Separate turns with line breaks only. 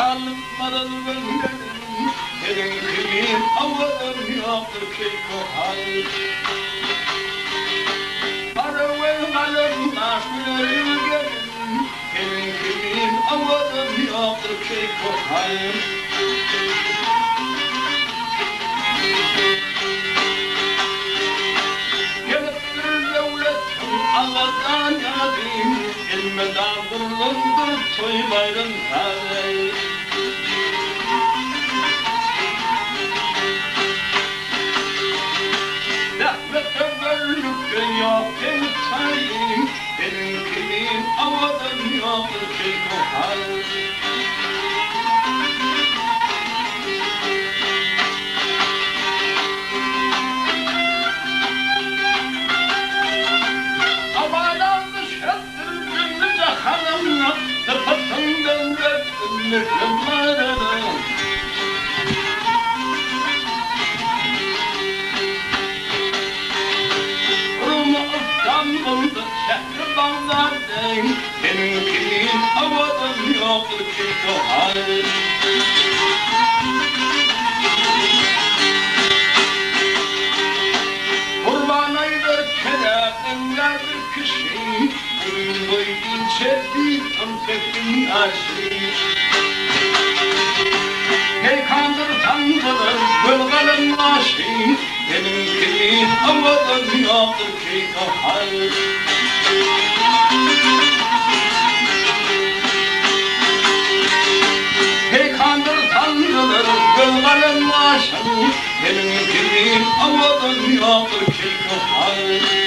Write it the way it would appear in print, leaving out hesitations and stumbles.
kalmadan gönderin, senin kimin avadım yoktur ki kohal. Arıvın alın aşkları gelin, senin kimin avadım yoktur ki kohal. Geliptir devletim Allah'tan yadim, ilmeden bulundur toy bayrın tazey. Rahmete gönlükte yok entayim, benim kimin avadım yoktur ki kohal. Rum İstanbul'da şehri Bağdat'ın, benim kimin avadım yoktur ki kohal. Kurban aydır keremler bir kişi, ölüm boyun çekti antekin aşı. Hey kandır tanrılar bölgenin başı, benim kimin avadım yoktur ki kohal. Hey kandır tanrılar bölgenin başı, benim kimin avadım yoktur ki kohal.